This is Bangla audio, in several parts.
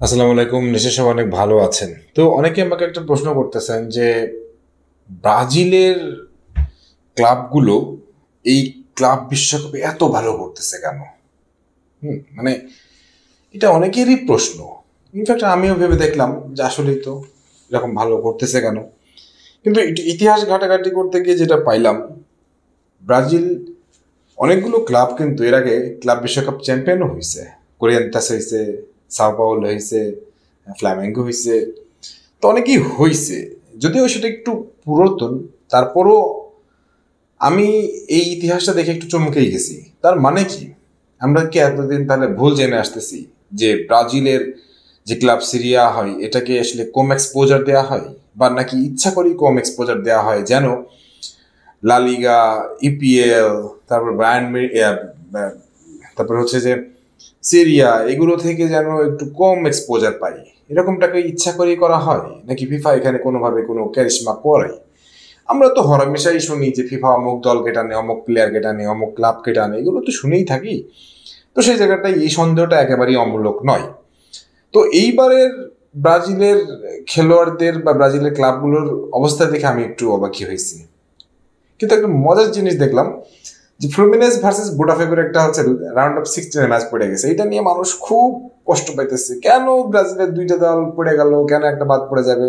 আসসালামু আলাইকুম। নিশ্চয় সবাই অনেক ভালো আছেন। তো অনেকে আমাকে একটা প্রশ্ন করতেছেন যে ব্রাজিলের ক্লাবগুলো এই ক্লাব বিশ্বকাপে এত ভালো করতেছে কেন? মানে এটা অনেকেরই প্রশ্ন। ইনফ্যাক্ট আমিও ভেবে দেখলাম যে আসলেই তো এরকম ভালো করতেছে কেন। কিন্তু ইতিহাস ঘাটাঘাটি করতে গিয়ে যেটা পাইলাম, ব্রাজিল অনেকগুলো ক্লাব কিন্তু এর আগে ক্লাব বিশ্বকাপ চ্যাম্পিয়নও হয়েছে। কোরিয়ান্তাস হয়েছে, সাও পাওলো হয়েছে, ফ্ল্যামেঙ্গো হয়েছে, তো অনেকেই হয়েছে। যদিও সেটা একটু পুরাতন, তারপরও আমি এই ইতিহাসটা দেখে একটু চমকেই গেছি। তার মানে কি, আমরা কি এতদিন তাহলে ভুল জেনে আসতেছি যে ব্রাজিলের যে ক্লাব সিরিয়া হয় এটাকে আসলে কম এক্সপোজার দেওয়া হয়, বা নাকি ইচ্ছা করেই কম এক্সপোজার দেওয়া হয় যেন লা লিগা, ইপিএল, তারপর তারপর হচ্ছে যে সিরিয়া, এগুলো থেকে যেন একটু কম এক্সপোজার পাই, এরকমটাকে ইচ্ছা করেই করা হয়, নাকি ফিফা এখানে কোনোভাবে কোনো ক্যারিশমা করে? আমরা তো হরমেশাই শুনি যে ফিফা অমুক দলকে টানে, অমুক প্লেয়ারকে টানে, অমুক ক্লাবকে টানে, এগুলো তো শুনেই থাকি। তো সেই জায়গাটায় এই সন্দেহটা একেবারেই অমূলক নয়। তো এইবারের ব্রাজিলের খেলোয়াড়দের বা ব্রাজিলের ক্লাবগুলোর অবস্থা দেখে আমি একটু অবাকি হয়েছি। কিন্তু একটা মজার জিনিস দেখলাম যে ফ্লুমিনেস ভার্সেস বোটাফেগোর একটা হচ্ছে রাউন্ড অফ 16 ম্যাচ পড়ে গেছে। এটা নিয়ে মানুষ খুব কষ্ট পাইতেছে, কেন ব্রাজিলের দুইটা দল পড়ে গেল, কেন একটা বাদ পড়ে যাবে।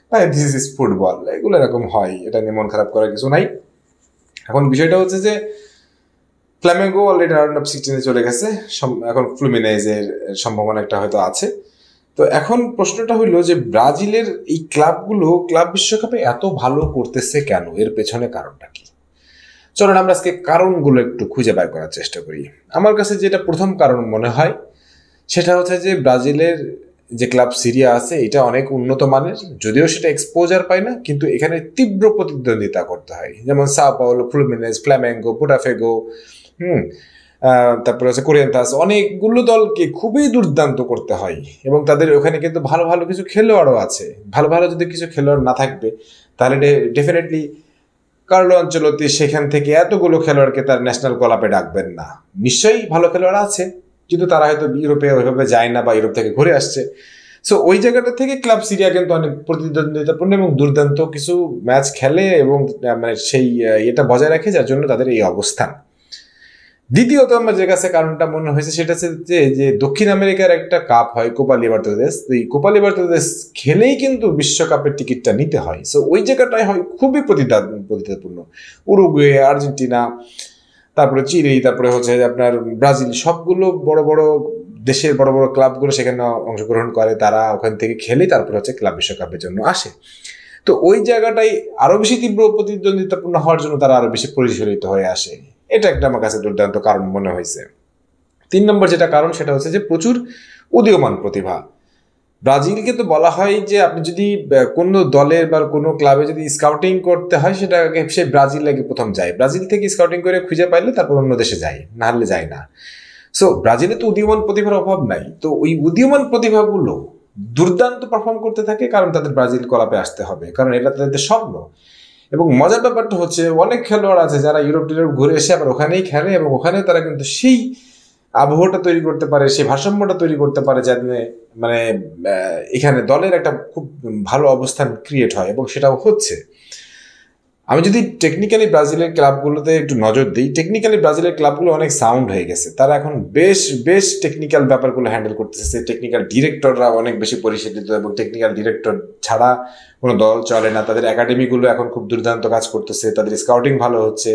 ভাই, দিস ইজ ফুটবল, এগুলো এরকম হয়, এটা নিয়ে মন খারাপ করার কিছু নাই। এখন বিষয়টা হচ্ছে যে ফ্ল্যামেঙ্গো অলরেডি রাউন্ড অফ 16 চলে গেছে, এখন ফ্লুমিনেজের সম্ভাবনা একটা হয়তো আছে। তো এখন প্রশ্নটা হইলো যে ব্রাজিলের এই ক্লাবগুলো ক্লাব বিশ্বকাপে এত ভালো করতেছে কেন, এর পেছনে কারণটা কি? চলুন আমরা আজকে কারণগুলো একটু খুঁজে বের করার চেষ্টা করি। আমার কাছে যেটা প্রথম কারণ মনে হয় সেটা হচ্ছে যে ব্রাজিলের যে ক্লাব সিরিয়া আছে এটা অনেক উন্নত মানের, যদিও সেটা এক্সপোজার পায় না, কিন্তু এখানে তীব্র প্রতিদ্বন্দ্বিতা করতে হয়। যেমন সাও পাওলো, ফ্লুমিনেজ, ফ্ল্যামেঙ্গো, বোটাফেগো, হুম তারপরে হচ্ছে কোরিয়ান্তাস, অনেকগুলো দলকে খুবই দুর্দান্ত করতে হয়। এবং তাদের ওখানে কিন্তু ভালো ভালো কিছু খেলোয়াড়ও আছে। ভালো ভালো যদি কিছু খেলোয়াড় না থাকবে তাহলে ডেফিনেটলি কার্লো আনচেলত্তি সেখান থেকে এতগুলো খেলোয়াড়কে তার ন্যাশনাল গোলাপে ডাকবেন না। নিশ্চয়ই ভালো খেলোয়াড় আছে, কিন্তু তারা হয়তো ইউরোপে ওইভাবে যায় না বা ইউরোপ থেকে ঘুরে আসছে। সো ওই জায়গাটা থেকে ক্লাব সিরিয়া কিন্তু অনেক প্রতিদ্বন্দ্বিতাপূর্ণ এবং দুর্দান্ত কিছু ম্যাচ খেলে এবং মানে সেই এটা বজায় রাখে, যার জন্য তাদের এই অবস্থান। দ্বিতীয়ত আমার যে কাছে কারণটা মনে হয়েছে সেটা হচ্ছে যে দক্ষিণ আমেরিকার একটা কাপ হয় কোপা লিবার্তাদোরেস। এই কোপা লিবার্তাদোরেস খেলেই কিন্তু বিশ্বকাপের টিকিটটা নিতে হয়। সো ওই জায়গাটাই হয় খুবই প্রতিদ্বন্দ্বিতাপূর্ণ। উরুগুয়ে, আর্জেন্টিনা, তারপরে চিলি, তারপরে হচ্ছে আপনার ব্রাজিল, সবগুলো বড় বড় দেশের বড় বড় ক্লাবগুলো সেখানে অংশগ্রহণ করে। তারা ওখান থেকে খেলেই তারপরে হচ্ছে ক্লাব বিশ্বকাপের জন্য আসে। তো ওই জায়গাটাই আরো বেশি তীব্র প্রতিদ্বন্দ্বিতাপূর্ণ হওয়ার জন্য তারা আরো বেশি পরিচালিত হয়ে আসে। এটা একটা আমার কাছে দুর্দান্ত কারণ মনে হয়েছে। 3 নম্বর যেটা কারণ সেটা হচ্ছে যে প্রচুর উদীয়মান প্রতিভা। ব্রাজিলকে তো বলা হয় যে আপনি যদি কোনো দলের বা কোনো ক্লাবে যদি স্কাউটিং করতে হয়, সেটা সে ব্রাজিল আগে প্রথম যায়, ব্রাজিল থেকে স্কাউটিং করে খুঁজে পাইলে তারপর অন্য দেশে যায়, না হলে যায় না। সো ব্রাজিলে তো উদীয়মান প্রতিভার অভাব নাই। তো ওই উদীয়মান প্রতিভাগুলো দুর্দান্ত পারফর্ম করতে থাকে, কারণ তাদের ব্রাজিল ক্লাবে আসতে হবে, কারণ এটা তাদের স্বপ্ন। এবং মজার ব্যাপারটা হচ্ছে অনেক খেলোয়াড় আছে যারা ইউরোপ টিউরোপ ঘুরে এসে আবার ওখানেই খেলে, এবং ওখানে তারা কিন্তু সেই আবহাওয়াটা তৈরি করতে পারে, সেই ভারসাম্যটা তৈরি করতে পারে, যাতে মানে এখানে দলের একটা খুব ভালো অবস্থান ক্রিয়েট হয়, এবং সেটাও হচ্ছে। আমি যদি টেকনিক্যালি ব্রাজিলের ক্লাবগুলোতে একটু নজর দিই, টেকনিক্যালি ব্রাজিলের ক্লাবগুলো অনেক সাউন্ড হয়ে গেছে। তারা এখন বেশ বেশ টেকনিক্যাল ব্যাপারগুলো হ্যান্ডেল করতেছে। টেকনিক্যাল ডিরেক্টররা অনেক বেশি পরিশীলিত, এবং টেকনিক্যাল ডিরেক্টর ছাড়া কোনো দল চলে না। তাদের একাডেমিগুলো এখন খুব দুর্দান্ত কাজ করতেছে, তাদের স্কাউটিং ভালো হচ্ছে।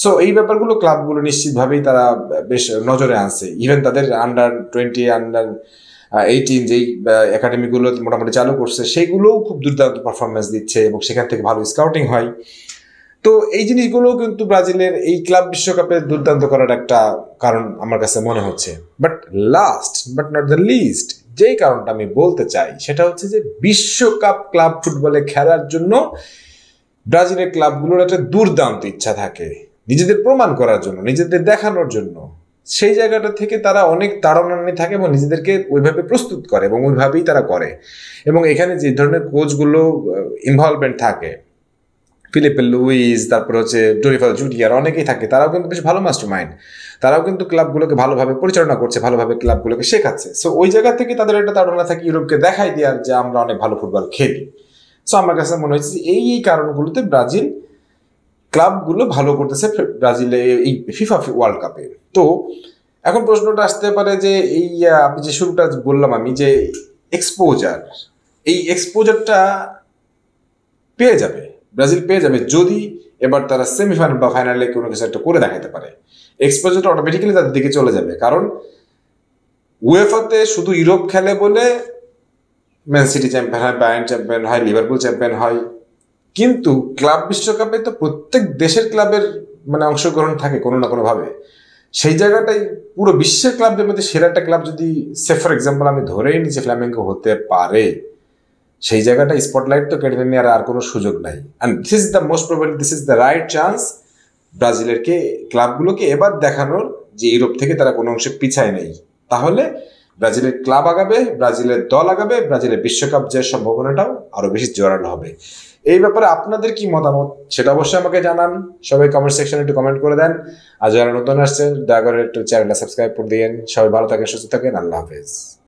সো এই ব্যাপারগুলো ক্লাবগুলো নিশ্চিতভাবেই তারা বেশ নজরে আনছে। ইভেন তাদের আন্ডার 20, আন্ডার 18 যেই একাডেমিগুলো মোটামুটি চালু করছে, সেগুলোও খুব দুর্দান্ত পারফরমেন্স দিচ্ছে, এবং সেখান থেকে ভালো স্কাউটিং হয়। তো এই জিনিসগুলো কিন্তু ব্রাজিলের এই ক্লাব বিশ্বকাপে দুর্দান্ত করার একটা কারণ আমার কাছে মনে হচ্ছে। But last but not the least, যেই কারণটা আমি বলতে চাই সেটা হচ্ছে যে বিশ্বকাপ ক্লাব ফুটবলে খেলার জন্য ব্রাজিলের ক্লাবগুলোর একটা দুর্দান্ত ইচ্ছা থাকে, নিজেদের প্রমাণ করার জন্য, নিজেদের দেখানোর জন্য। সেই জায়গাটা থেকে তারা অনেক তাড়নান্বিত থাকে এবং নিজেদেরকে ওইভাবে প্রস্তুত করে, এবং ওইভাবেই তারা করে। এবং এখানে যে ধরনের কোচগুলো ইনভলভমেন্ট থাকে, ফিলিপে লুইস, তারপর হচ্ছে ডোরিফাল জুনিয়র, অনেকেই থাকে, তারাও কিন্তু বেশ ভালো মাস্টার মাইন্ড, তারাও কিন্তু ক্লাবগুলোকে ভালোভাবে পরিচালনা করছে, ভালোভাবে ক্লাবগুলোকে শেখাচ্ছে। সো ওই জায়গা থেকে তাদের একটা তাড়না থাকে ইউরোপকে দেখাই দেওয়ার যে আমরা অনেক ভালো ফুটবল খেলি। সো আমার কাছে মনে হচ্ছে যে এই কারণগুলোতে ব্রাজিল ক্লাবগুলো ভালো করতেছে ব্রাজিলে এই ফিফা ওয়ার্ল্ড কাপে। তো এখন প্রশ্নটা আসতে পারে যে এই আপনি যে শুরুটা বললাম আমি যে এক্সপোজার, এই এক্সপোজারটা পেয়ে যাবে ব্রাজিল, পেয়ে যাবে যদি এবার তারা সেমিফাইনাল বা ফাইনালে কোনো কিছু একটা করে দেখাতে পারে। এক্সপোজারটা অটোমেটিক্যালি তাদের দিকে চলে যাবে, কারণ উয়েফাতে শুধু ইউরোপ খেলে বলে ম্যান সিটি চ্যাম্পিয়ন হয়, বায়ার্ন চ্যাম্পিয়ন হয়, লিভারপুল চ্যাম্পিয়ন হয়, কিন্তু ক্লাব বিশ্বকাপে তো প্রত্যেক দেশের ক্লাবের মানে অংশগ্রহণ থাকে কোনো না কোনো ভাবে। সেই জায়গাটাই পুরো বিশ্বের ক্লাবদের মধ্যে সেরা একটা ক্লাব যদি সে ফর এক্সাম্পল আমি ধরেই নিই যে ফ্ল্যামেঙ্গো হতে পারে, সেই জায়গাটা স্পটলাইট তো কেটে নেওয়ার আর কোনো সুযোগ নাই। And this is the most probably this is the right chance ব্রাজিলেরকে ক্লাবগুলোকে এবার দেখানোর যে ইউরোপ থেকে তারা কোনো অংশে পিছায় নেই। তাহলে ব্রাজিলের ক্লাব আগাবে, ব্রাজিলের দল আগাবে, ব্রাজিলের বিশ্বকাপ জয়ের সম্ভাবনাটাও আরো বেশি জোরালো হবে। এই ব্যাপারে আপনাদের কি মতামত সেটা অবশ্যই আমাকে জানান, সবাই কমেন্ট সেকশনে একটু কমেন্ট করে দেন। আর যারা নতুন আসছেন দয়া করে একটু চ্যানেলটা সাবস্ক্রাইব করে দিন। সবাই ভালো থাকেন, সুস্থ থাকেন, আল্লাহ হাফেজ।